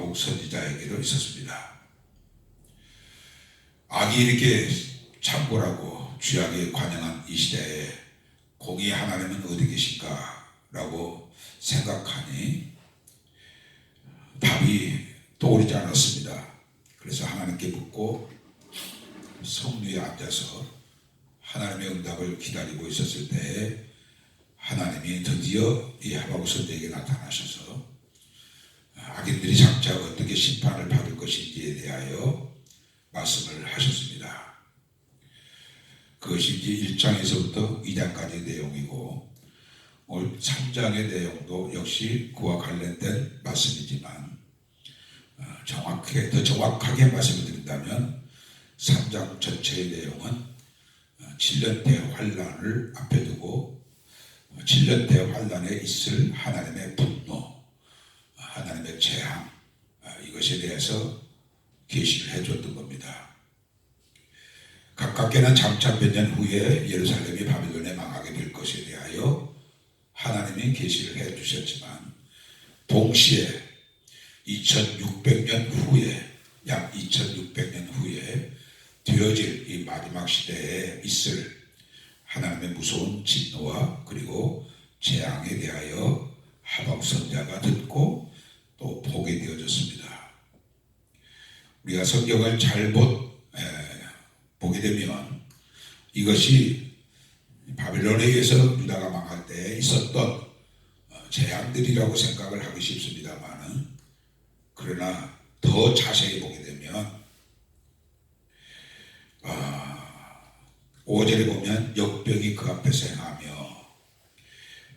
하박국 선지자에게도 있었습니다. 악이 이렇게 창궐하고 죄악에 관영한 이 시대에 공의 하나님은 어디 계실까? 라고 생각하니 답이 떠오르지 않았습니다. 그래서 하나님께 묻고 성류에 앉아서 하나님의 응답을 기다리고 있었을 때에 하나님이 드디어 이 하박국 선지자에게 나타나셔서 악인들이 장차 어떻게 심판을 받을 것인지에 대하여 말씀을 하셨습니다. 그것이 이제 1장에서부터 2장까지의 내용이고 오늘 3장의 내용도 역시 그와 관련된 말씀이지만 더 정확하게 말씀을 드린다면 3장 전체의 내용은 7년 대환란을 앞에 두고 7년 대환란에 있을 하나님의 분노, 하나님의 재앙, 이것에 대해서 계시를 해줬던 겁니다. 가깝게는 장차 몇 년 후에 예루살렘이 바빌론에 망하게 될 것에 대하여 하나님이 계시를 해주셨지만 동시에 2600년 후에 약 2600년 후에 되어질 이 마지막 시대에 있을 하나님의 무서운 진노와 그리고 재앙에 대하여 하박국 선지자가 듣고 또 보게 되어졌습니다. 우리가 성경을 잘못 보게 되면 이것이 바빌론에 의해서 유다가 망할 때 있었던 재앙들이라고 생각을 하기 쉽습니다만 그러나 더 자세히 보게 되면 5절에 보면 역병이 그 앞에서 행하며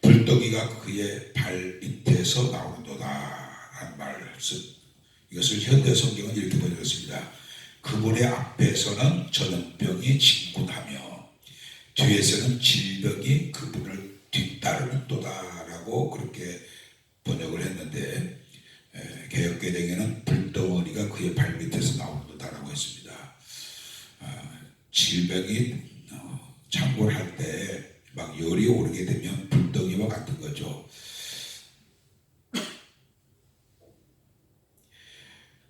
불덩이가 그의 발 밑에서 나오는도다 라는 말씀, 이것을 현대 성경은 이렇게 번역했습니다. 그분의 앞에서는 전염병이 진군하며 뒤에서는 질병이 그분을 뒤따르는도다 라고 그렇게 번역을 했는데 개역개정에는 불덩어리가 그의 발 밑에서 나오는도다 라고 했습니다. 질병이 창궐할 때 막 열이 오르게 되면 불덩이와 같은 거죠.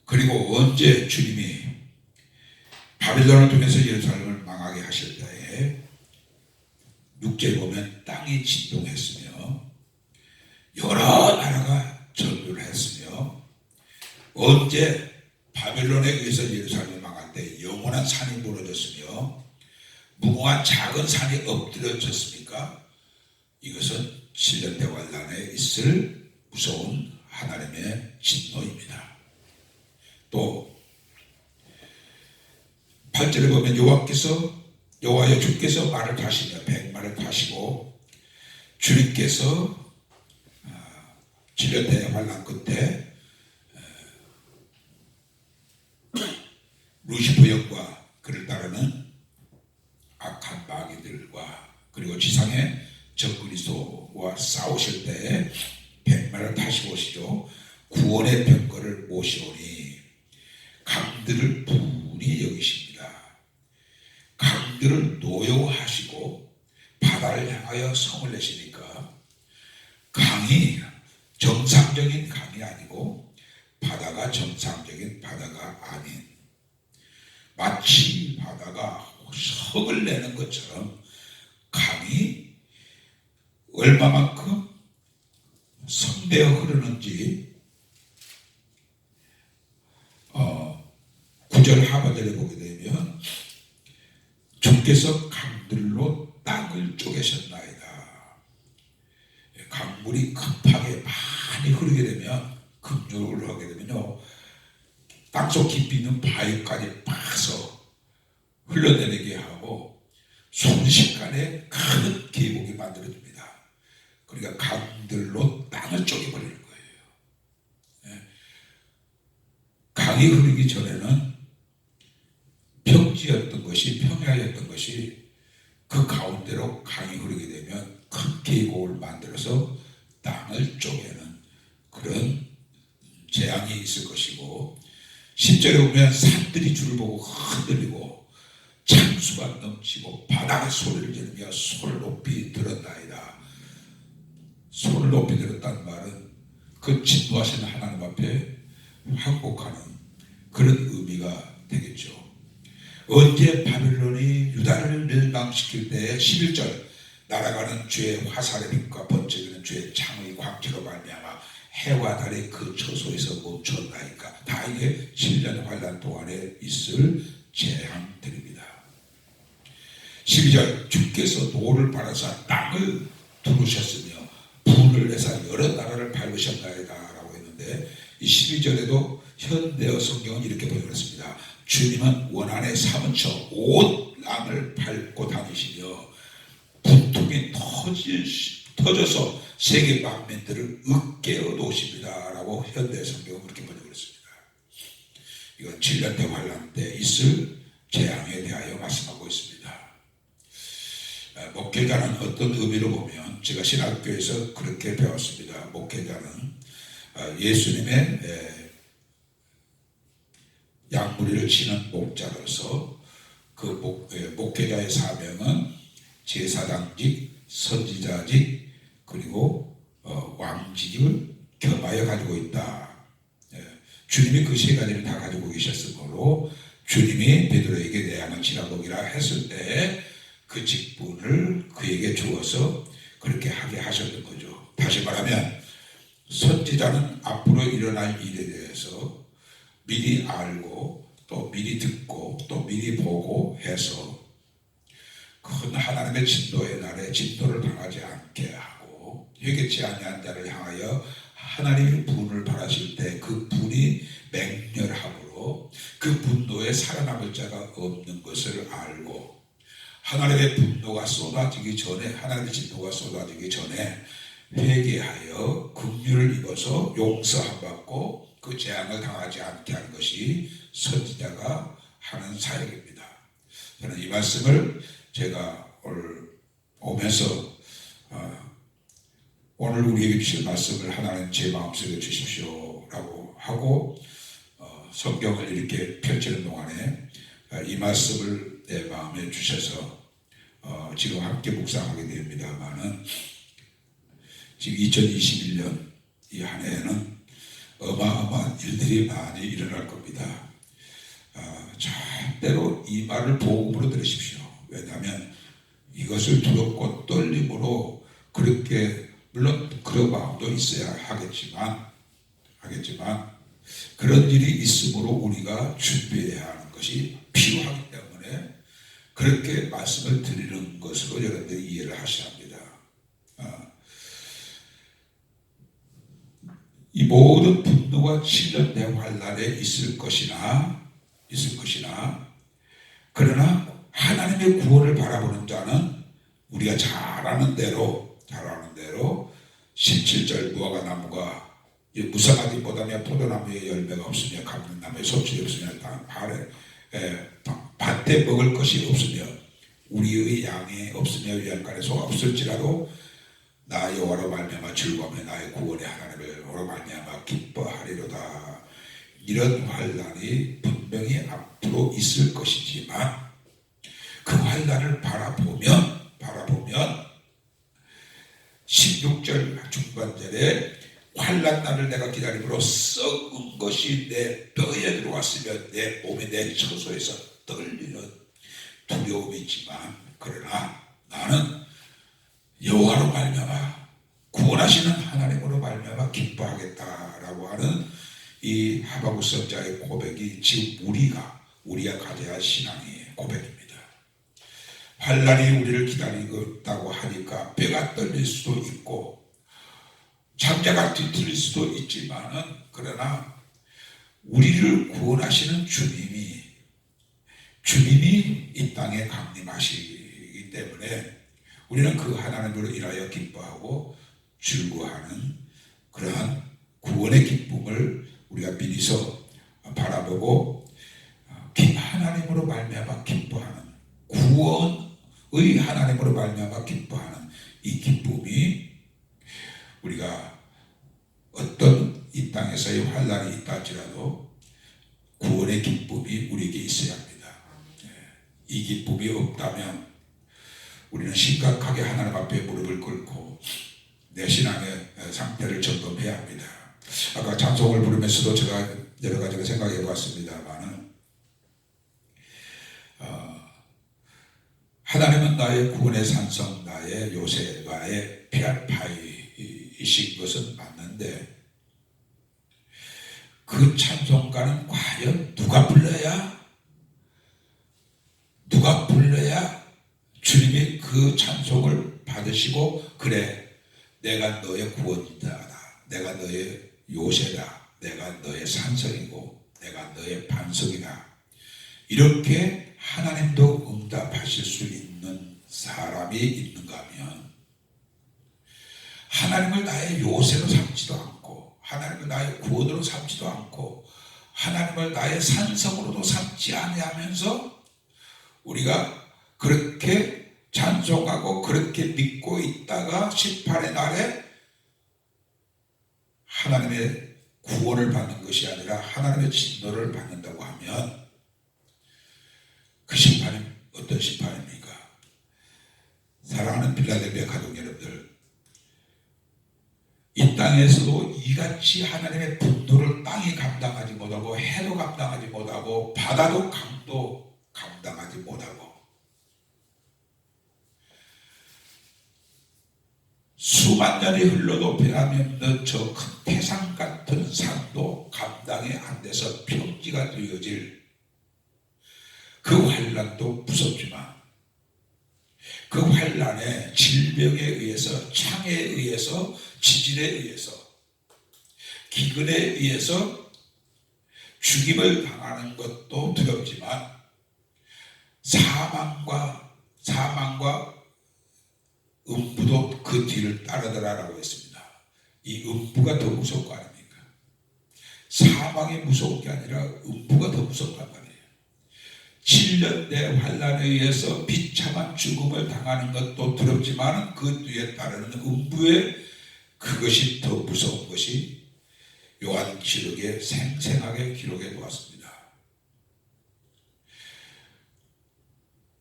그리고 언제 주님이 바빌론을 통해서 예루살렘을 망하게 하실 때에 6절에 보면 땅이 진동했으며 여러 나라가 전류를 했으며 언제 바빌론에 의해서 예루살렘을 망할 때 영원한 산이 무너졌으며 무궁한 작은 산이 엎드려졌습니까? 이것은 7년 대환란에 있을 무서운 하나님의 진노입니다. 또 8절에 보면 여호와여 주께서 말을 타시며 백마를 타시고 주님께서 7년 대환란 끝에 루시퍼 영과 그를 따르는 악한 마귀들과 그리고 지상의 적그리스도와 싸우실 때에 백마를 타시고 오시죠. 구원의 병거를 모시오니 강들을 분이 여기십니다. 강들을 노여워하시고 바다를 향하여 성을 내시니까 강이 정상적인 강이 아니고 바다가 정상적인 바다가 아닌 마치 바다가 성을 내는 것처럼 강이 얼마만큼 성대어 흐르는지 9절 하반절에 보게 되면 주께서 강들로 땅을 쪼개셨나이다. 강물이 급하게 많이 흐르게 되면 급류를 하게 되면요 땅속 깊이 있는 바위까지 파서 흘러내리게 하고 순식간에 큰 계곡이 만들어집니다. 그러니까 강들로 땅을 쪼개버리는 거예요. 강이 흐르기 전에는 평지였던 것이 평야였던 것이 그 가운데로 강이 흐르게 되면 큰 계곡을 만들어서 땅을 쪼개는 그런 재앙이 있을 것이고 10절에 보면 산들이 줄을 보고 흔들리고 창수가 넘치고 바다가 소리를 지르며 손을 높이 들었나이다. 손을 높이 들었다는 말은 그 진노하시는 하나님 앞에 항복하는 그런 의미가 되겠죠. 언제 바빌론이 유다를 멸망시킬 때 11절 날아가는 주의 화살의 빛과 번쩍이는 주의 창의 광채로 말미암아 해와 달이 그 처소에서 멈췄나이까. 다 이게 7년 환란 동안에 있을 재앙들입니다. 12절 주께서 노를 바라사 땅을 두르셨으며 분을 내사 여러 나라를 밟으셨나이다 라고 했는데, 이 12절에도 현대어 성경은 이렇게 번역했습니다. 주님은 원한의 사무쳐 온 땅을 밟고 다니시며 분통이 터져서 세계 만민들을 으깨어 놓으십니다 라고 현대 성경은 그렇게 번역했습니다. 이건 7년 대환란 때 있을 재앙에 대하여 말씀하고 있습니다. 목회자는 어떤 의미로 보면, 제가 신학교에서 그렇게 배웠습니다. 목회자는 예수님의 양무리를 치는 목자로서 그 목회자의 사명은 제사장직, 선지자직, 그리고 왕직을 겸하여 가지고 있다. 주님이 그 세 가지를 다 가지고 계셨으므로 주님이 베드로에게 내 양은 지나보기라 했을 때 그 직분을 그에게 주어서 그렇게 하게 하셨던 거죠. 다시 말하면 선지자는 앞으로 일어날 일에 대해서 미리 알고 또 미리 듣고 또 미리 보고 해서 큰 하나님의 진노의 날에 진노를 당하지 않게 하고, 회개치 아니한 자를 향하여 하나님의 분을 바라실 때 그 분이 맹렬함으로 그 분노에 살아남을 자가 없는 것을 알고, 하나님의 분노가 쏟아지기 전에, 하나님의 진노가 쏟아지기 전에 회개하여 긍휼을 입어서 용서함 받고 그 재앙을 당하지 않게 하는 것이 선지자가 하는 사역입니다. 저는 이 말씀을 제가 오늘 오면서 오늘 우리에게 주신 말씀을 하나님 제 마음속에 주십시오 라고 하고 성경을 이렇게 펼치는 동안에 이 말씀을 내 마음에 주셔서 지금 함께 묵상하게 됩니다만은, 지금 2021년 이 한 해에는 어마어마한 일들이 많이 일어날 겁니다. 절대로 이 말을 복음으로 들으십시오. 왜냐하면 이것을 두렵고 떨림으로, 그렇게 물론 그런 마음도 있어야 하겠지만 그런 일이 있으므로 우리가 준비해야 하는 것이 필요하기 때문에 그렇게 말씀을 드리는 것으로 여러분들이 이해를 하셔야 합니다. 이 모든 분노가 7년 대환란에 있을 것이나 그러나 하나님의 구원을 바라보는 자는 우리가 잘 아는 대로 17절 무화과 나무가 무성하지 못하며 포도나무에 열매가 없으며 감람나무에 소출이 없으며 밭에 먹을 것이 없으며 우리의 양이 없으며 위안간에 소가 없을지라도 나 여호와로 말미암아 즐거움에 나의 구원의 하나님으로 말미암아 기뻐하리로다. 이런 환란이 분명히 앞으로 있을 것이지만 그 환란을 바라보면 16절 중반절에 환란 날을 내가 기다림으로 썩은 것이 내 뼈에 들어왔으며 내 몸이 내 처소에서 떨리는 두려움이 있지만 그러나 나는 여호와로 말미암아 구원하시는 하나님으로 말미암아 기뻐하겠다라고 하는 이 하박국 선자의 고백이 지금 우리가 가져야 할 신앙의 고백입니다. 환란이 우리를 기다리고 있다고 하니까 뼈가 떨릴 수도 있고 창자가 뒤틀릴 수도 있지만은, 그러나 우리를 구원하시는 주님이 이 땅에 강림하시기 때문에 우리는 그 하나님으로 인하여 기뻐하고 즐거워하는 그러한 구원의 기쁨을 우리가 미리서 바라보고 하나님으로 말미암아 기뻐하는, 구원의 하나님으로 말미암아 기뻐하는 이 기쁨이 우리가 어떤 이 땅에서의 환란이 있다 할지라도 구원의 기쁨이 우리에게 있어야 합니다. 이 기쁨이 없다면 우리는 심각하게 하나님 앞에 무릎을 꿇고 내 신앙의 상태를 점검해야 합니다. 아까 찬송을 부르면서도 제가 여러 가지로 생각해 보았습니다만은 하나님은 나의 구원의 산성, 나의 요새, 나의 피알파이이신 것은 맞는데 그 찬송가는 과연 누가 불러야 주님이 그 찬송을 받으시고 그래 내가 너의 구원이다, 내가 너의 요새다, 내가 너의 산성이고 내가 너의 반석이다, 이렇게 하나님도 응답하실 수 있는 사람이 있는가 하면 하나님을 나의 요새로 삼지도 않고 하나님을 나의 구원으로 삼지도 않고 하나님을 나의 산성으로도 삼지 아니하면서 우리가 그렇게 찬송하고 그렇게 믿고 있다가 심판의 날에 하나님의 구원을 받는 것이 아니라 하나님의 진노를 받는다고 하면 그 심판이 어떤 심판입니까? 사랑하는 필라델피아 가족 여러분들, 이 땅에서도 이같이 하나님의 분노를 땅이 감당하지 못하고 해도 감당하지 못하고 바다도 강도 감당하지 못하고 수만 년이 흘러도 변함이 없는 저 큰 태산 같은 산도 감당이 안 돼서 평지가 되어질 그 환난도 무섭지만 그 환난에 질병에 의해서 창에 의해서 지진에 의해서 기근에 의해서 죽임을 당하는 것도 두렵지만 사망과 음부도 그 뒤를 따르더라라고 했습니다. 이 음부가 더 무서운 거 아닙니까? 사망이 무서운 게 아니라 음부가 더 무섭단 말이에요. 7년 내 환난에 의해서 비참한 죽음을 당하는 것도 두렵지만 그 뒤에 따르는 음부에 그것이 더 무서운 것이 요한계시록에 생생하게 기록해 놓았습니다.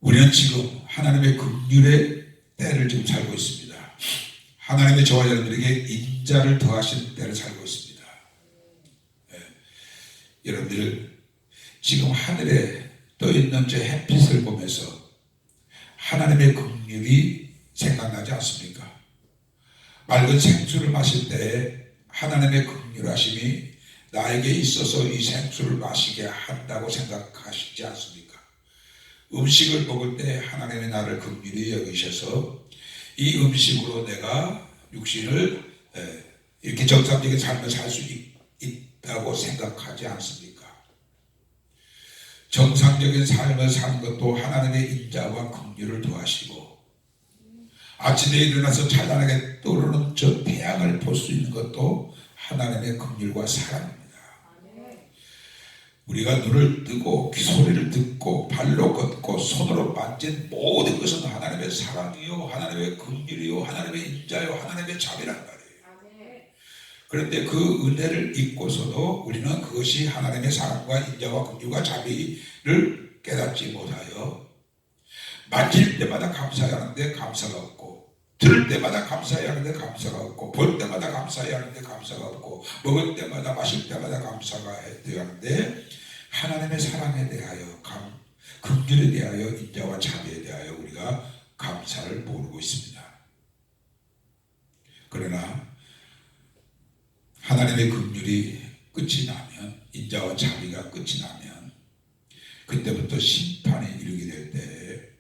우리는 지금 하나님의 긍휼의 때를 지금 살고 있습니다. 하나님의 저와 여러분들에게 인자를 더하신 때를 살고 있습니다. 여러분들 지금 하늘에 떠있는 저 햇빛을 보면서 하나님의 긍휼이 생각나지 않습니까? 맑은 생수를 마실 때 하나님의 긍휼하심이 나에게 있어서 이 생수를 마시게 한다고 생각하시지 않습니까? 음식을 먹을 때 하나님의 나를 긍휼히 여기셔서 이 음식으로 내가 육신을 이렇게 정상적인 삶을 살 수 있다고 생각하지 않습니까? 정상적인 삶을 사는 것도 하나님의 인자와 긍휼을 더하시고 아침에 일어나서 찬란하게 떠오르는 저 태양을 볼 수 있는 것도 하나님의 긍휼과 사랑입니다. 우리가 눈을 뜨고 소리를 듣고 발로 걷고 손으로 만진 모든 것은 하나님의 사랑이요 하나님의 긍휼이요 하나님의 인자요 하나님의 자비란 말이에요. 그런데 그 은혜를 잊고서도 우리는 그것이 하나님의 사랑과 인자와 긍휼과 자비를 깨닫지 못하여 만질 때마다 감사해야 하는데 감사가 없고 들을 때마다 감사해야 하는데 감사가 없고 볼 때마다 감사해야 하는데 감사가 없고 먹을 때마다 마실 때마다 감사가 해야 하는데 하나님의 사랑에 대하여 긍휼에 대하여 인자와 자비에 대하여 우리가 감사를 모르고 있습니다. 그러나 하나님의 긍휼이 끝이 나면 인자와 자비가 끝이 나면 그때부터 심판이 이르게 될 때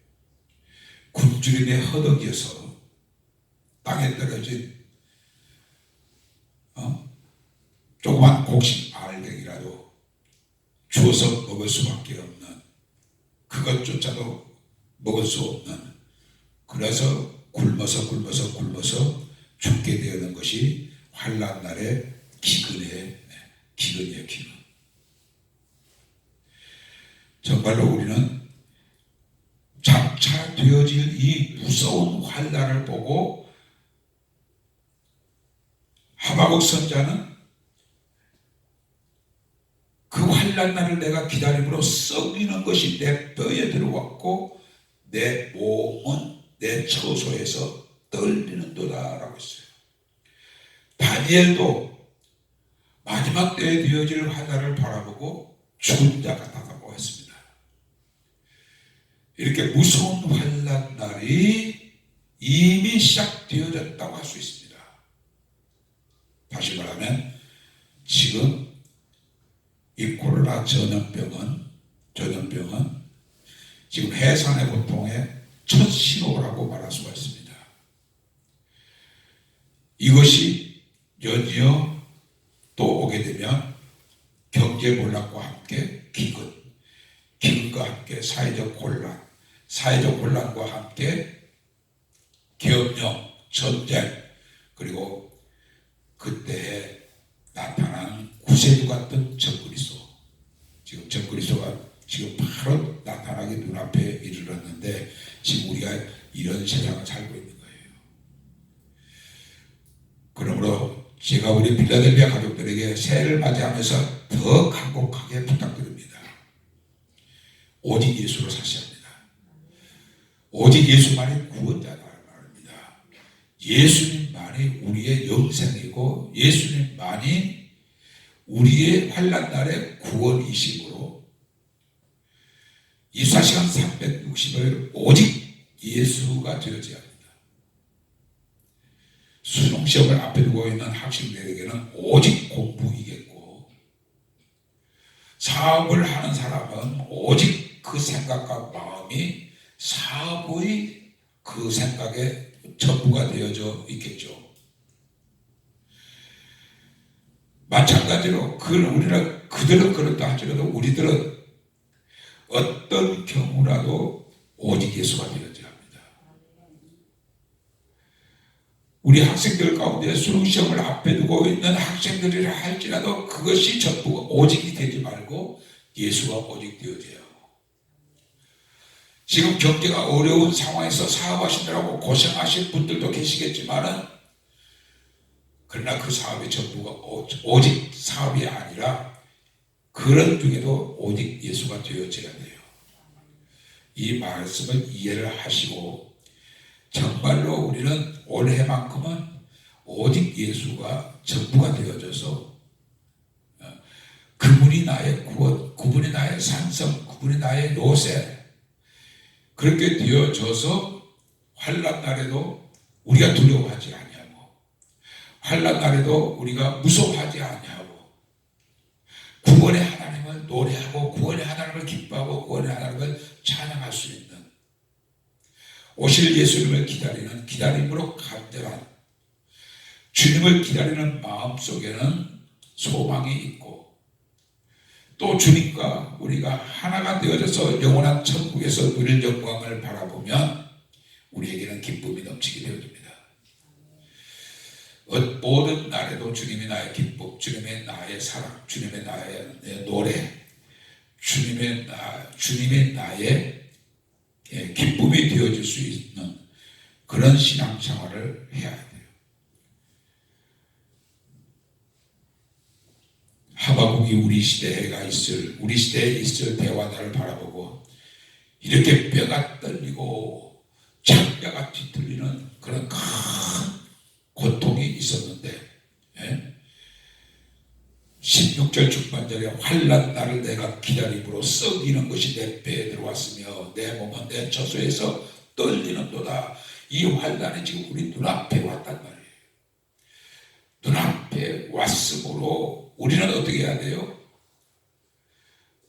굶주림에 허덕여서 땅에 떨어진 조그만 곡식 알갱이라도 주워서 먹을 수밖에 없는 그것조차도 먹을 수 없는 그래서 굶어서 죽게 되는 것이 환난날의 기근이에요. 기근. 정말로 우리는 장차 되어질 이 무서운 환난을 보고 하박국 선자는 그 환난날을 내가 기다림으로 썩이는 것이 내 뼈에 들어왔고 내 몸은 내 처소에서 떨리는도다 라고 했어요. 다니엘도 마지막 때에 되어질 환란을 바라보고 죽은 자가 나다고 했습니다. 이렇게 무서운 환란 날이 이미 시작되어졌다고 할 수 있습니다. 다시 말하면 지금 이 코로나 전염병은 지금 해산의 고통의 첫 신호라고 말할 수가 있습니다. 이것이 연이어 또 오게 되면 경제 몰락과 함께 기근과 함께 사회적 혼란과 함께 기업령, 전쟁, 그리고 그때에 나타나는 구세주 같은 적그리스도, 지금 적그리스도가 지금 바로 나타나게 눈앞에 이르렀는데 지금 우리가 이런 세상을 살고 있는 거예요. 그러므로 제가 우리 필라델피아 가족들에게 새해를 맞이하면서 더 간곡하게 부탁드립니다. 오직 예수로 사셔야 합니다. 오직 예수만이 구원자다 말입니다. 예수님만이 우리의 영생이고 예수님만이 우리의 환난 날의 구원이시므로 24시간 360일 오직 예수가 되어져야 합니다. 수능시험을 앞에 두고 있는 학생들에게는 오직 공부이겠고, 사업을 하는 사람은 오직 그 생각과 마음이 사업의 그 생각에 전부가 되어져 있겠죠. 마찬가지로 그들은 그렇다 하더라도 우리들은 어떤 경우라도 오직 예수가 되어져야 합니다. 우리 학생들 가운데 수능시험을 앞에 두고 있는 학생들이라 할지라도 그것이 전부가 오직이 되지 말고 예수가 오직 되어져야 하고, 지금 경제가 어려운 상황에서 사업하시느라고 고생하신 분들도 계시겠지만은, 그러나 그 사업의 전부가 오직 사업이 아니라 그런 중에도 오직 예수가 되어져야 돼요. 이 말씀을 이해를 하시고 정말로 우리는 올해만큼은 오직 예수가 전부가 되어져서 그분이 나의 구원, 그분이 나의 산성, 그분이 나의 요새, 그렇게 되어져서 환난 날에도 우리가 두려워하지 아니하고, 환난 날에도 우리가 무서워하지 아니하고, 구원의 하나님을 노래하고 구원의 하나님을 기뻐하고 구원의 하나님을 찬양할 수 있는, 오실 예수님을 기다리는 기다림으로 간절한 주님을 기다리는 마음속에는 소망이 있고, 또 주님과 우리가 하나가 되어져서 영원한 천국에서 누릴 영광을 바라보면 우리에게는 기쁨이 넘치게 되어집니다. 모든 날에도 주님이 나의 기쁨, 주님의 나의 사랑, 주님의 나의 노래, 주님의 나의 기쁨이 되어질 수 있는 그런 신앙생활을 해야 돼요. 하박국이 우리 시대에 있을 대화를 바라보고 이렇게 뼈가 떨리고 창자가 뒤틀리는 그런 큰 고통이 있었는데, 16절 중반절에 환난 날을 내가 기다림으로 썩이는 것이 내 배에 들어왔으며 내 몸은 내 처소에서 떨리는도다. 이 환난이 지금 우리 눈앞에 왔단 말이에요. 눈앞에 왔으므로 우리는 어떻게 해야 돼요?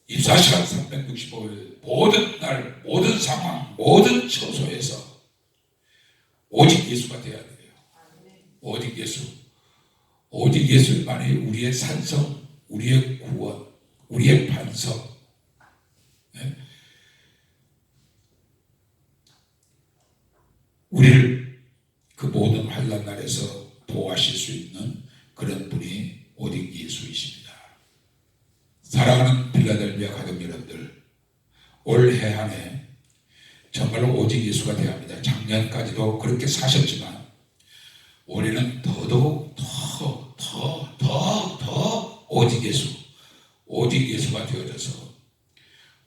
24시간 365일 모든 날, 모든 상황, 모든 처소에서 오직 예수가 되어야 돼요. 오직 예수. 오직 예수만이 우리의 산성, 우리의 구원, 우리의 반석. 우리를 그 모든 환난 날에서 보호하실 수 있는 그런 분이 오직 예수이십니다. 사랑하는 필라델피아 가족 여러분들, 올해 한 해 정말로 오직 예수가 되어야 합니다. 작년까지도 그렇게 사셨지만 올해는 더더욱 더 오직 예수가 되어져서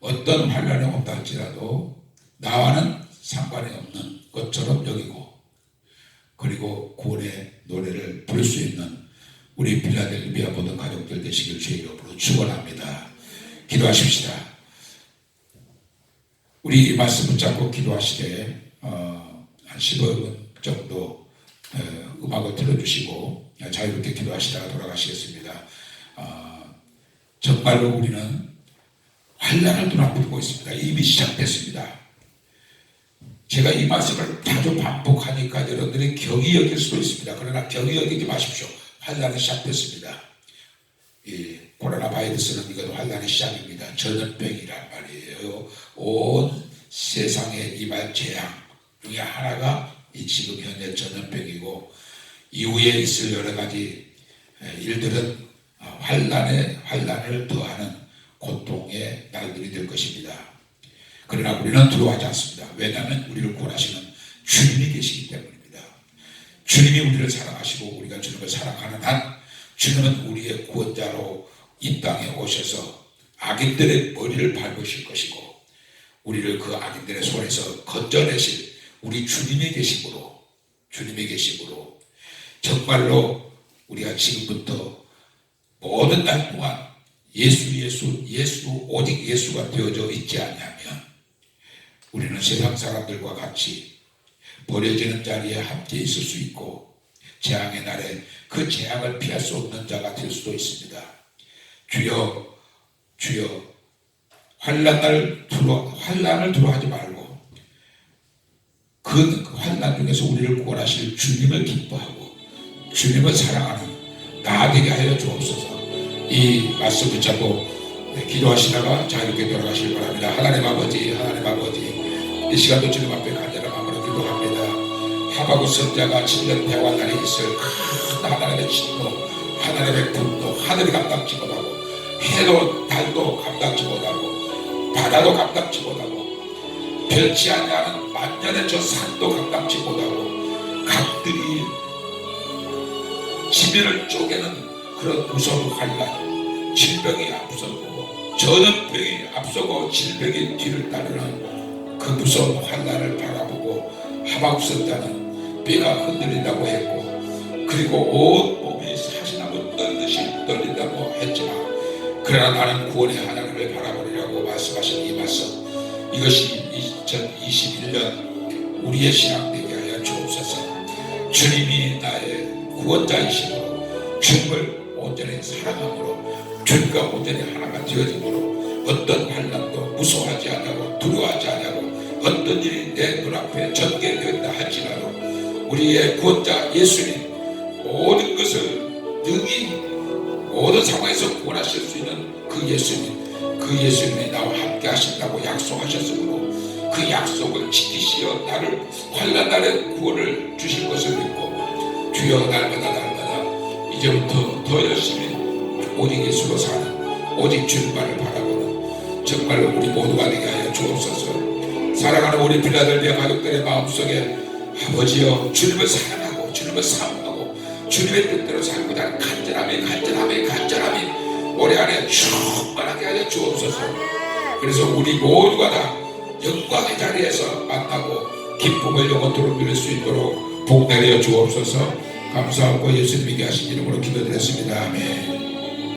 어떤 환난이 온다 할지라도 나와는 상관이 없는 것처럼 여기고, 그리고 구원의 노래를 부를 수 있는 우리 필라델피아 모든 가족들 되시길 주의 이름으로 축원합니다. 기도하십시다. 우리 말씀 붙잡고 기도하시되 한 15분 정도 음악을 틀어주시고 자유롭게 기도하시다가 돌아가시겠습니다. 정말로 우리는 환난을 눈앞에 두고 있습니다. 이미 시작됐습니다. 제가 이 말씀을 자주 반복하니까 여러분들이 경이 여길 수도 있습니다. 그러나 경이 여기지 마십시오. 환난이 시작됐습니다. 이 코로나 바이러스는 이것도 환난의 시작입니다. 전염병이란 말이에요. 온 세상에 임할 재앙 중에 하나가 이 지금 현재 전염병이고, 이후에 있을 여러 가지 일들은 환난을 더하는 고통의 날들이 될 것입니다. 그러나 우리는 두려워하지 않습니다. 왜냐하면 우리를 구원하시는 주님이 계시기 때문입니다. 주님이 우리를 사랑하시고 우리가 주님을 사랑하는 한 주님은 우리의 구원자로 이 땅에 오셔서 악인들의 머리를 밟으실 것이고, 우리를 그 악인들의 손에서 건져내실 우리 주님이 계심으로 정말로 우리가 지금부터 모든 날 동안 예수 오직 예수가 되어져 있지 않냐면 우리는 세상 사람들과 같이 버려지는 자리에 함께 있을 수 있고, 재앙의 날에 그 재앙을 피할 수 없는 자가 될 수도 있습니다. 주여 환난을 두려워하지 말고 그 환난 중에서 우리를 구원하실 주님을 기뻐하고 주님을 사랑하는 나 되게 하여 주옵소서. 이 말씀 붙잡고 기도하시다가 자유롭게 돌아가시기 바랍니다. 하나님 아버지, 이 시간도 주님 앞에 간절한 마음으로 기도합니다. 하박국 선자가 7년 대환난에 있을 큰 하나님의 진노, 하나님의 분노, 하늘이 감당치 못하고 해도 달도 감당치 못하고 바다도 감당치 못하고 변치 않는 만년의 저 산도 감당치 못하고 강들이 지면을 쪼개는 그런 무서운 환난, 질병이 앞서고 전염병이 앞서고 질병이 뒤를 따르는 그 무서운 환난을 바라보고 하박국 선자는 뼈가 흔들린다고 했고, 그리고 온 몸이 사시나무 떨듯이 떨린다고 했지만, 그러나 나는 구원의 하나님을 바라보리라고 말씀하신 이 말씀, 이것이 2021년 우리의 신앙 되게 하여 주옵소서. 주님이 나의 구원자이심으로, 주님을 온전히 사랑함으로, 주님과 온전히 하나가 되어짐으로 어떤 환난도 무서워하지 않고 두려워하지 않고 어떤 일이 내 눈앞에 전개되었다 할지라도 우리의 구원자 예수님 모든 것을 능히 모든 상황에서 구원하실 수 있는 그 예수님이 나와 함께 하신다고 약속하셨으므로 그 약속을 지키시어 나를 환난 날에 구원을 주실 것을 믿고, 주여 날마다 이제부터 더 열심히 오직 예수로 사는, 오직 주님만을 바라보는 정말로 우리 모두가 되게 하여 주옵소서. 사랑하는 우리 필라델피아 가족들의 마음속에 아버지여, 주님을 사랑하고 주님을 사모하고 주님의 뜻대로 살고자 하는 간절함이 올해 안에 충만하게 하여 주옵소서. 그래서 우리 모두가 다 영광의 자리에서 만나고 기쁨을 영원토록 누릴 수 있도록 복 내려 주옵소서. 감사하고 예수님에게 하신 이름으로 기도드렸습니다. 아멘.